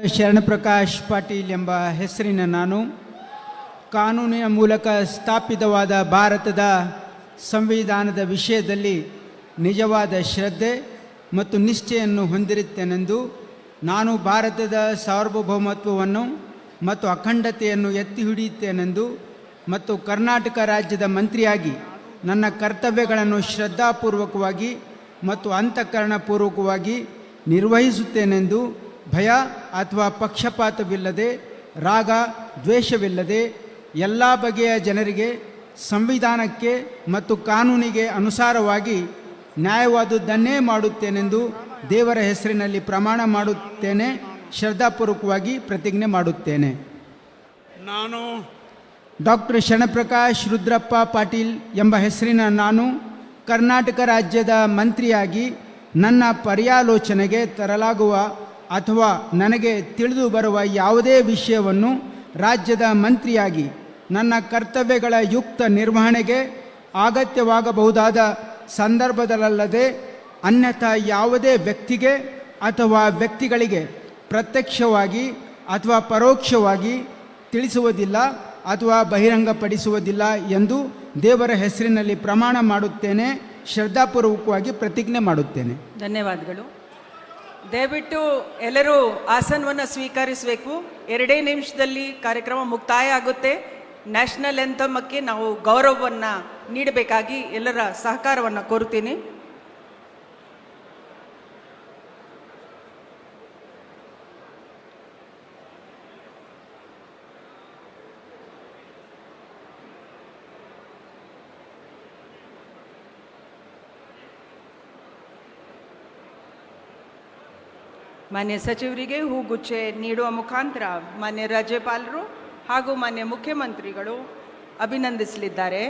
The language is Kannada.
ಶರಣಪ್ರಕಾಶ್ ಪಾಟೀಲ್ ಎಂಬ ಹೆಸರಿನ ನಾನು ಕಾನೂನಿನ ಮೂಲಕ ಸ್ಥಾಪಿತವಾದ ಭಾರತದ ಸಂವಿಧಾನದ ವಿಷಯದಲ್ಲಿ ನಿಜವಾದ ಶ್ರದ್ಧೆ ಮತ್ತು ನಿಷ್ಠೆಯನ್ನು ಹೊಂದಿರುತ್ತೇನೆಂದು ನಾನು ಭಾರತದ ಸಾರ್ವಭೌಮತ್ವವನ್ನು ಮತ್ತು ಅಖಂಡತೆಯನ್ನು ಎತ್ತಿ ಹಿಡಿಯುತ್ತೇನೆಂದು ಮತ್ತು ಕರ್ನಾಟಕ ರಾಜ್ಯದ ಮಂತ್ರಿಯಾಗಿ ನನ್ನ ಕರ್ತವ್ಯಗಳನ್ನು ಶ್ರದ್ಧಾಪೂರ್ವಕವಾಗಿ ಮತ್ತು ಅಂತಃಕರಣಪೂರ್ವಕವಾಗಿ ನಿರ್ವಹಿಸುತ್ತೇನೆಂದು ಭಯ ಅಥವಾ ಪಕ್ಷಪಾತವಿಲ್ಲದೆ ರಾಗ ದ್ವೇಷವಿಲ್ಲದೆ ಎಲ್ಲ ಬಗೆಯ ಜನರಿಗೆ ಸಂವಿಧಾನಕ್ಕೆ ಮತ್ತು ಕಾನೂನಿಗೆ ಅನುಸಾರವಾಗಿ ನ್ಯಾಯವಾದುದನ್ನೇ ಮಾಡುತ್ತೇನೆಂದು ದೇವರ ಹೆಸರಿನಲ್ಲಿ ಪ್ರಮಾಣ ಮಾಡುತ್ತೇನೆ. ಶ್ರದ್ಧಾಪೂರ್ವಕವಾಗಿ ಪ್ರತಿಜ್ಞೆ ಮಾಡುತ್ತೇನೆ. ನಾನು ಡಾಕ್ಟರ್ ಶರಣಪ್ರಕಾಶ್ ರುದ್ರಪ್ಪ ಪಾಟೀಲ್ ಎಂಬ ಹೆಸರಿನ ನಾನು ಕರ್ನಾಟಕ ರಾಜ್ಯದ ಮಂತ್ರಿಯಾಗಿ ನನ್ನ ಪರ್ಯಾಲೋಚನೆಗೆ ತರಲಾಗುವ ಅಥವಾ ನನಗೆ ತಿಳಿದು ಬರುವ ಯಾವುದೇ ವಿಷಯವನ್ನು ರಾಜ್ಯದ ಮಂತ್ರಿಯಾಗಿ ನನ್ನ ಕರ್ತವ್ಯಗಳ ಯುಕ್ತ ನಿರ್ವಹಣೆಗೆ ಅಗತ್ಯವಾಗಬಹುದಾದ ಸಂದರ್ಭದಲ್ಲದೆ ಅನ್ಯಥಾ ಯಾವುದೇ ವ್ಯಕ್ತಿಗೆ ಅಥವಾ ವ್ಯಕ್ತಿಗಳಿಗೆ ಪ್ರತ್ಯಕ್ಷವಾಗಿ ಅಥವಾ ಪರೋಕ್ಷವಾಗಿ ತಿಳಿಸುವುದಿಲ್ಲ ಅಥವಾ ಬಹಿರಂಗಪಡಿಸುವುದಿಲ್ಲ ಎಂದು ದೇವರ ಹೆಸರಿನಲ್ಲಿ ಪ್ರಮಾಣ ಮಾಡುತ್ತೇನೆ. ಶ್ರದ್ಧಾಪೂರ್ವಕವಾಗಿ ಪ್ರತಿಜ್ಞೆ ಮಾಡುತ್ತೇನೆ. ಧನ್ಯವಾದಗಳು. ದಯವಿಟ್ಟು ಎಲ್ಲರೂ ಆಸನವನ್ನು ಸ್ವೀಕರಿಸಬೇಕು. 2 ನಿಮಿಷದಲ್ಲಿ ಕಾರ್ಯಕ್ರಮ ಮುಕ್ತಾಯ ಆಗುತ್ತೆ. ನ್ಯಾಷನಲ್ ಎಂಥಮಕ್ಕೆ ನಾವು ಗೌರವವನ್ನು ನೀಡಬೇಕಾಗಿ ಎಲ್ಲರ ಸಹಕಾರವನ್ನು ಕೋರುತ್ತೀನಿ. ಮಾನ್ಯ ಸಚಿವರಿಗೆ ಹೂಗುಚ್ಛೆ ನೀಡುವ ಮುಖಾಂತರ ಮಾನ್ಯ ರಾಜ್ಯಪಾಲರು ಹಾಗೂ ಮಾನ್ಯ ಮುಖ್ಯಮಂತ್ರಿಗಳು ಅಭಿನಂದಿಸಲಿದ್ದಾರೆ.